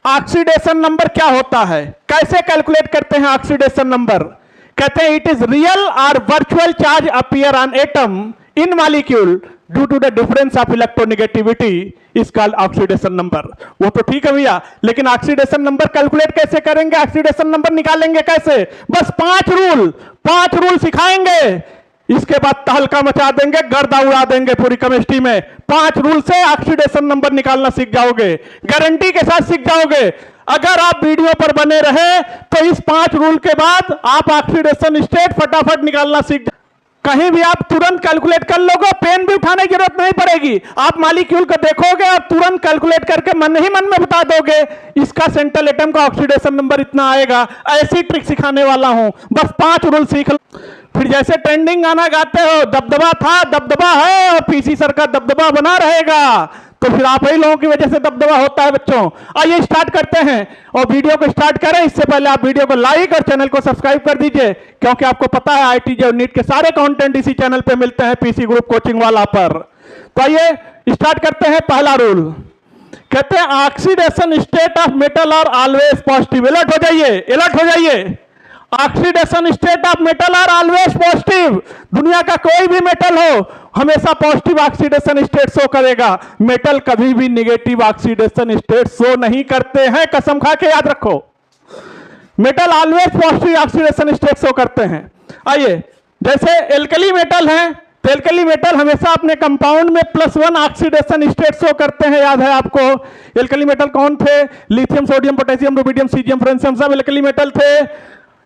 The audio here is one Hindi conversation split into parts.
ऑक्सीडेशन नंबर क्या होता है, कैसे कैलकुलेट करते हैं ऑक्सीडेशन नंबर? कहते हैं इट इज रियल और virtual charge appear on atom in molecule due to the difference of electronegativity is called oxidation number. वो तो ठीक है भैया, लेकिन ऑक्सीडेशन नंबर कैलकुलेट कैसे करेंगे, ऑक्सीडेशन नंबर निकालेंगे कैसे? बस 5 रूल सिखाएंगे, इसके बाद तहलका मचा देंगे, गर्दा उड़ा देंगे पूरी केमिस्ट्री में। 5 रूल से ऑक्सीडेशन नंबर निकालना सीख जाओगे, गारंटी के साथ सीख जाओगे। अगर आप वीडियो पर बने रहे तो इस 5 रूल के बाद आप ऑक्सीडेशन स्टेट फटाफट निकालना सीख, कहीं भी आप तुरंत कैलकुलेट कर लोगे, पेन भी उठाने की जरूरत नहीं पड़ेगी। आप मॉलिक्यूल को देखोगे और तुरंत कैलकुलेट करके मन ही मन में बता दोगे इसका सेंट्रल एटम का ऑक्सीडेशन नंबर इतना आएगा। ऐसी ट्रिक सिखाने वाला हूं, बस 5 रूल सीख लो। फिर जैसे ट्रेंडिंग गाना गाते हो, दबदबा था दबदबा है और पीसी सर का दबदबा बना रहेगा, तो फिर आप ही लोगों की वजह से दबदबा होता है बच्चों। आइए स्टार्ट करते हैं, और वीडियो को स्टार्ट करें इससे पहले आप वीडियो को लाइक और चैनल को सब्सक्राइब कर दीजिए, क्योंकि आपको पता है आईटीजे और नीट के सारे कंटेंट इसी चैनल पे मिलते हैं, पीसी ग्रुप कोचिंग वाला पर। तो आइए स्टार्ट करते हैं। पहला रूल कहते हैं oxidation state of metal are always positive. Alert हो जाइए, अलर्ट हो जाइए। Oxidation state of metal are always positive. दुनिया का कोई भी मेटल हो हमेशा पॉजिटिव ऑक्सीडेशन स्टेट शो करेगा। मेटल कभी भी नेगेटिव ऑक्सीडेशन स्टेट शो नहीं करते हैं, कसम खा के याद रखो। Metal always positive oxidation state show करते हैं। आइए, जैसे एल्कली मेटल है तो एल्कली मेटल हमेशा अपने कंपाउंड में +1 ऑक्सीडेशन स्टेट शो करते हैं, याद है आपको। एल्कली मेटल कौन थे? Lithium, sodium, potassium, rubidium, caesium, francium, सब एल्कली मेटल थे।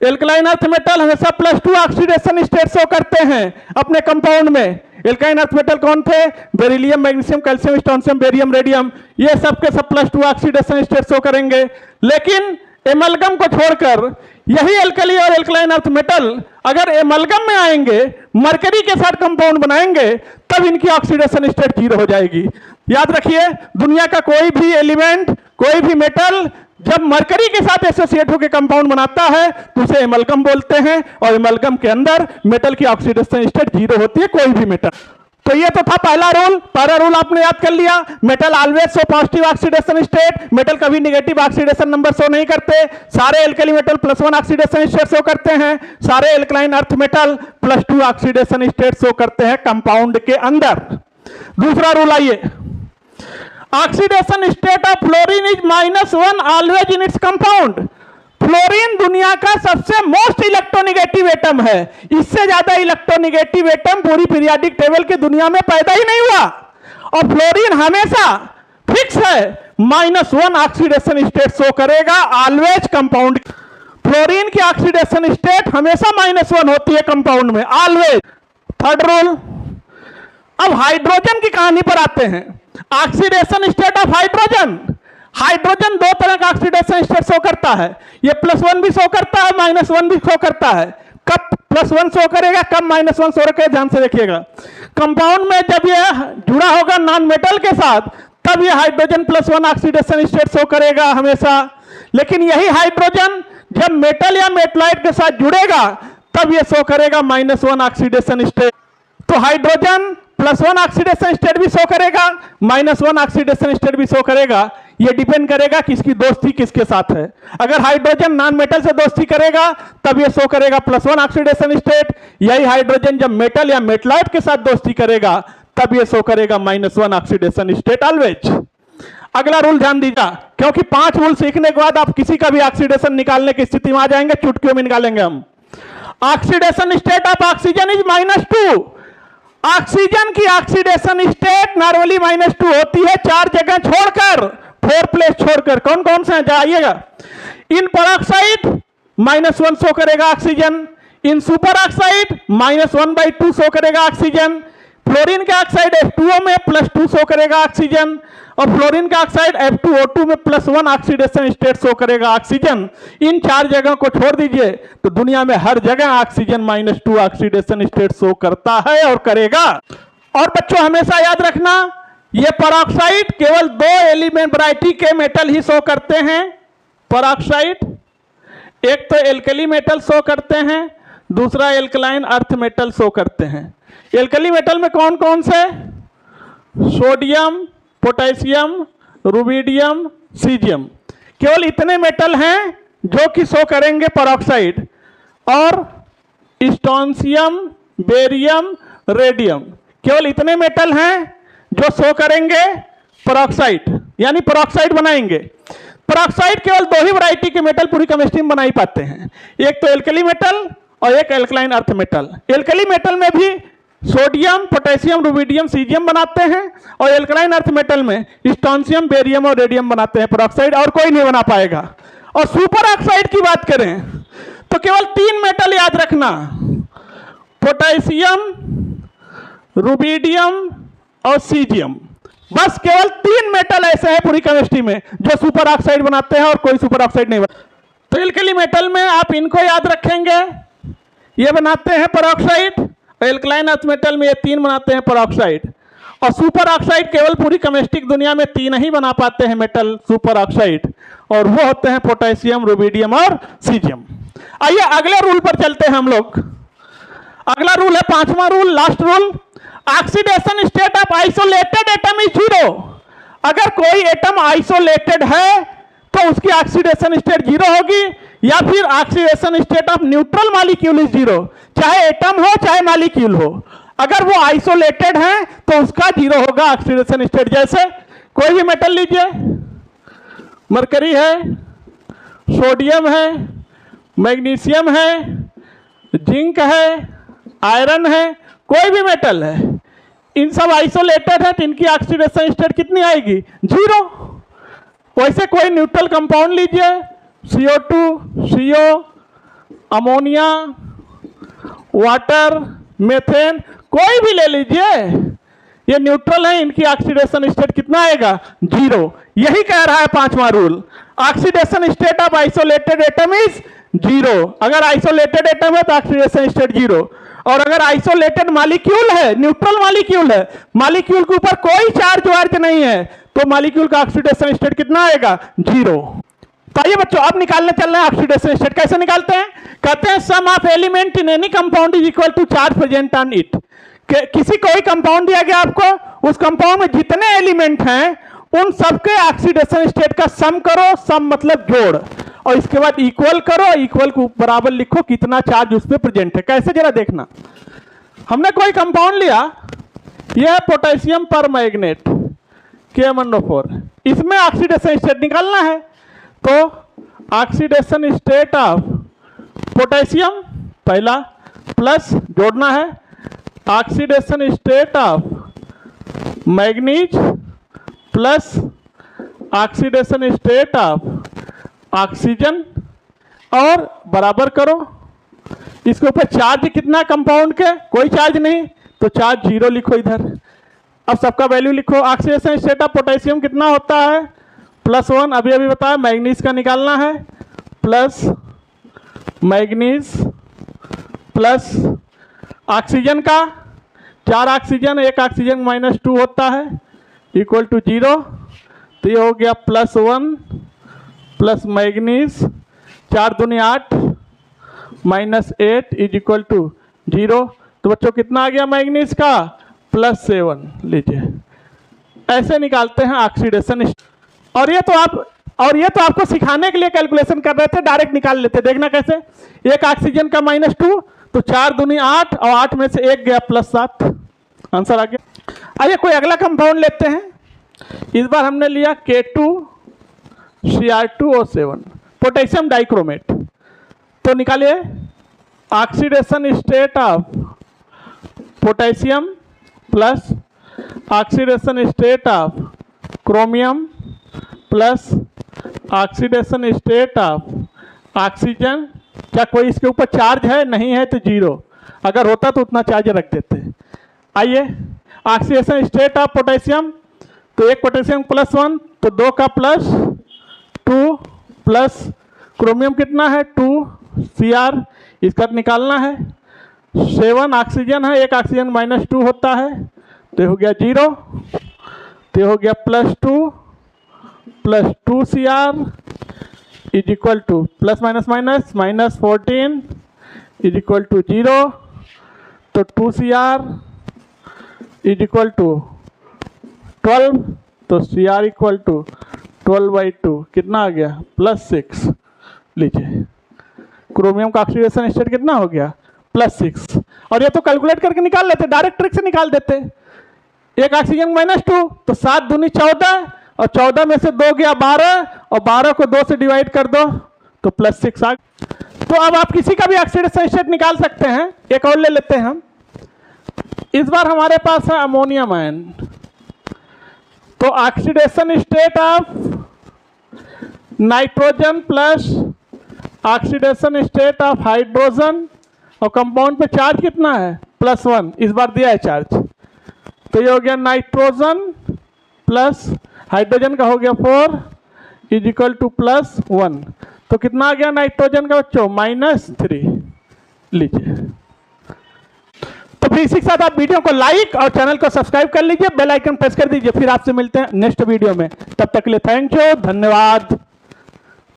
एल्कलाइन अर्थ मेटल हमेशा +2 ऑक्सीडेशन स्टेट शो करते हैं अपने कंपाउंड में। एल्काइन अर्थ मेटल कौन थे? Beryllium, magnesium, calcium, strontium, barium, radium, ये सब के सब +2 ऑक्सीडेशन स्टेट शो करेंगे। लेकिन एमलगम को छोड़कर यही एल्कली और एल्कलाइन अर्थ मेटल अगर एमलगम में आएंगे, मरकरी के साथ कंपाउंड बनाएंगे, तब इनकी ऑक्सीडेशन स्टेट 0 हो जाएगी। याद रखिए, दुनिया का कोई भी एलिमेंट, कोई भी मेटल जब मरकरी के साथ एसोसिएट होकर कंपाउंड बनाता है तो उसे एमलगम बोलते हैं, और एमलगम के अंदर मेटल की ऑक्सीडेशन स्टेट 0 होती है, कोई भी मेटल। तो ये तो था पहला रूल। पहला रूल आपने याद कर लिया, metal always show positive oxidation state. Metal कभी नेगेटिव ऑक्सीडेशन नंबर शो नहीं करते। सारे alkali metal +1 oxidation state show करते हैं, सारे alkaline earth metal +2 oxidation state show करते हैं कंपाउंड के अंदर। दूसरा रूल आइए, oxidation state of fluorine is -1 always in its compound. Fluorine दुनिया का सबसे मोस्ट इलेक्ट्रोनेगेटिव एटम है। इससे ज्यादा इलेक्ट्रोनेगेटिव एटम पूरी पीरियोडिक टेबल की दुनिया में पैदा ही नहीं हुआ, और फ्लोरीन हमेशा फिक्स है, -1 ऑक्सीडेशन स्टेट शो करेगा ऑलवेज कंपाउंड। फ्लोरीन की ऑक्सीडेशन स्टेट हमेशा -1 होती है कंपाउंड में, ऑलवेज। थर्ड रूल, अब हाइड्रोजन की कहानी पर आते हैं। Oxidation state of hydrogen, hydrogen 2 तरह का ऑक्सीडेशन स्टेट शो करता है। ये +1 भी शो करता है, -1 भी शो करता है। कब +1 शो करेगा, कब -1 शो करेगा, ध्यान से देखिएगा। कंपाउंड में जब ये जुड़ा होगा नॉन मेटल के साथ, तब ये हाइड्रोजन +1 ऑक्सीडेशन स्टेट शो करेगा हमेशा। लेकिन यही हाइड्रोजन जब मेटल या मेटलाइट के साथ जुड़ेगा, तब ये शो करेगा -1 ऑक्सीडेशन स्टेट। तो हाइड्रोजन +1 ऑक्सीडेशन स्टेट भी शो करेगा, -1 ऑक्सीडेशन स्टेट भी शो करेगा। ये डिपेंड करेगा किसकी दोस्ती किसके साथ है। अगर हाइड्रोजन नॉन मेटल से दोस्ती करेगा तब ये शो करेगा +1 ऑक्सीडेशन स्टेट। यही हाइड्रोजन जब मेटल या मेटलाइट के साथ दोस्ती करेगा तब ये शो करेगा -1 ऑक्सीडेशन स्टेट ऑलवेज। अगला रूल ध्यान दीजिएगा, क्योंकि 5 रूल सीखने के बाद आप किसी का भी ऑक्सीडेशन निकालने की स्थिति में आ जाएंगे, चुटकियों में निकालेंगे हम। Oxidation state of oxygen is -2। Oxygen की ऑक्सीडेशन स्टेट नॉर्मली -2 होती है 4 जगह छोड़कर, 4 प्लेस छोड़कर। कौन कौन से हैं जाइएगा। इन पेरोक्साइड -1 शो करेगा ऑक्सीजन, इन सुपर ऑक्साइड -1/2 शो करेगा ऑक्सीजन, फ्लोरीन के ऑक्साइड F2O में +2 शो करेगा ऑक्सीजन, और फ्लोरीन का ऑक्साइड F2O2 में +1 ऑक्सीडेशन स्टेट शो करेगा ऑक्सीजन। इन 4 जगह को छोड़ दीजिए तो दुनिया में हर जगह ऑक्सीजन -2 ऑक्सीडेशन स्टेट शो करता है और करेगा। और बच्चों हमेशा याद रखना, ये पेरोक्साइड केवल 2 एलिमेंट वैरायटी के मेटल ही शो करते हैं। पेरोक्साइड एक तो एल्कली मेटल शो करते हैं, दूसरा एल्कलाइन अर्थ मेटल शो करते हैं। एल्कली मेटल में कौन कौन से? Sodium, potassium, rubidium, caesium. केवल इतने मेटल हैं जो कि शो करेंगे पेरोक्साइड, और स्ट्रोंशियम, बेरियम, रेडियम, केवल इतने मेटल हैं जो शो करेंगे पेरोक्साइड, यानी पेरोक्साइड बनाएंगे। पेरोक्साइड केवल दो ही वैरायटी के मेटल पूरी केमिस्ट्री में बना ही पाते हैं, एक तो एल्कली मेटल और एक alkaline earth metal. Alkali metal में भी सोडियम, पोटेशियम, रुबिडियम, सीजियम बनाते हैं, और एल्कलाइन अर्थ मेटल में स्ट्रोंशियम, बेरियम और रेडियम बनाते हैं पेरोक्साइड, और कोई नहीं बना पाएगा। और सुपर ऑक्साइड की बात करें तो केवल 3 मेटल याद रखना, पोटेशियम, रुबिडियम और सीजियम। बस केवल 3 मेटल ऐसे हैं पूरी केमिस्ट्री में जो सुपर ऑक्साइड बनाते हैं, और कोई सुपर ऑक्साइड नहीं बनाता। तो एल्कली मेटल में आप इनको याद रखेंगे, ये बनाते हैं पेरोक्साइड। एल्कलाइन अर्थ मेटल में ये 3 बनाते हैं पेरोक्साइड, और सुपर ऑक्साइड केवल पूरी केमिस्ट्री दुनिया में 3 ही बना पाते हैं मेटल सुपर ऑक्साइड, और वो होते हैं पोटेशियम, रुबिडियम और सीजियम। आइए अगले रूल पर चलते हैं हम लोग। अगला रूल है 5वां rule, last rule, oxidation state of isolated atom is 0। अगर कोई एटम आइसोलेटेड है तो उसकी ऑक्सीडेशन स्टेट 0 होगी, या फिर oxidation state of neutral molecule is 0, चाहे एटम हो चाहे मॉलिक्यूल हो। अगर वो आइसोलेटेड है तो उसका 0 होगा ऑक्सीडेशन स्टेट। जैसे कोई भी मेटल लीजिए, मरकरी है, सोडियम है, मैग्नीशियम है, जिंक है, आयरन है, कोई भी मेटल है, इन सब आइसोलेटेड है तो इनकी ऑक्सीडेशन स्टेट कितनी आएगी? 0। वैसे कोई न्यूट्रल कंपाउंड लीजिए, CO2, CO, ammonia, water, methane, कोई भी ले लीजिए, ये न्यूट्रल है, इनकी ऑक्सीडेशन स्टेट कितना आएगा? 0। यही कह रहा है 5वां rule, oxidation state of isolated atom is 0। अगर आइसोलेटेड एटम है तो ऑक्सीडेशन स्टेट 0, और अगर आइसोलेटेड मॉलिक्यूल है, न्यूट्रल मॉलिक्यूल है, मॉलिक्यूल के ऊपर कोई चार्ज वार्ज नहीं है, तो मॉलिक्यूल का ऑक्सीडेशन स्टेट कितना आएगा? 0। तो आइए बच्चों अब निकालने चल रहे हैं ऑक्सीडेशन स्टेट। कैसे निकालते हैं? कहते हैं sum of element in any compound is equal to charge present on it. किसी कोई कंपाउंड दिया गया आपको, उस कंपाउंड में जितने एलिमेंट हैं उन सबके ऑक्सीडेशन स्टेट का सम करो, सम मतलब जोड़, और इसके बाद इक्वल करो, इक्वल को बराबर लिखो कितना चार्ज उस पर प्रेजेंट है। कैसे जरा देखना, हमने कोई कंपाउंड लिया, यह है पोटेशियम पर मैग्नेट KMnO4, इसमें ऑक्सीडेशन स्टेट निकालना है। तो ऑक्सीडेशन स्टेट ऑफ पोटेशियम पहला प्लस जोड़ना है, oxidation state of manganese plus oxidation state of oxygen, और बराबर करो। इसके ऊपर चार्ज कितना कंपाउंड के? कोई चार्ज नहीं, तो चार्ज 0 लिखो इधर। अब सबका वैल्यू लिखो। ऑक्सीडेशन स्टेट ऑफ पोटेशियम कितना होता है? +1, अभी अभी बताया। मैग्नीज का निकालना है, प्लस मैग्नीज प्लस ऑक्सीजन का, 4 ऑक्सीजन, 1 ऑक्सीजन -2 होता है, इक्वल टू 0। तो ये हो गया +1 प्लस मैग्नीज, 4 दूनी 8 -8 इज इक्वल टू 0। तो बच्चों कितना आ गया मैग्नीज का? +7 लीजिए। ऐसे निकालते हैं ऑक्सीडेशन। और ये तो आपको सिखाने के लिए कैलकुलेशन कर रहे थे, डायरेक्ट निकाल लेते। देखना कैसे, 1 ऑक्सीजन का -2, तो 4 दूनी 8, और 8 में से 1 गया +7, आंसर आ गया। आइए कोई अगला कंपाउंड लेते हैं। इस बार हमने लिया K2Cr2O7, पोटेशियम डाइक्रोमेट। तो निकालिए oxidation state of potassium plus oxidation state of chromium plus oxidation state of oxygen. क्या कोई इसके ऊपर चार्ज है? नहीं है तो 0, अगर होता तो उतना चार्ज रख देते। आइए ऑक्सीडेशन स्टेट ऑफ पोटेशियम, तो 1 पोटेशियम +1, तो 2 का +2 प्लस क्रोमियम कितना है? 2Cr, इसका निकालना है। 7 ऑक्सीजन है, 1 ऑक्सीजन -2 होता है, तो हो गया 0। तो हो गया +2 plus 2Cr is equal to plus minus minus -14 is equal to 0। तो 2Cr इज इक्वल टू 12, तो Cr इक्वल टू 12/2 कितना आ गया +6। लीजिए क्रोमियम का ऑक्सीडेशन स्टेट कितना हो गया +6। और ये तो कैलकुलेट करके निकाल लेते, डायरेक्ट ट्रिक से निकाल देते। एक ऑक्सीजन -2 तो 7 दूनी 14 और 14 में से 2 गया 12 और 12 को 2 से डिवाइड कर दो तो +6 आ गया। तो अब आप किसी का भी ऑक्सीडेशन स्टेट निकाल सकते हैं। एक और ले लेते हैं हम, इस बार हमारे पास है अमोनियम आयन। तो oxidation state of nitrogen plus oxidation state of hydrogen और कंपाउंड पे चार्ज कितना है +1, इस बार दिया है चार्ज। तो ये हो गया नाइट्रोजन प्लस हाइड्रोजन का हो गया 4 = +1। तो कितना आ गया नाइट्रोजन का बच्चों -3। लीजिए, तो फिर इसी के साथ आप वीडियो को लाइक और चैनल को सब्सक्राइब कर लीजिए, बेल आइकन प्रेस कर दीजिए। फिर आपसे मिलते हैं नेक्स्ट वीडियो में, तब तक के लिए थैंक यू, धन्यवाद।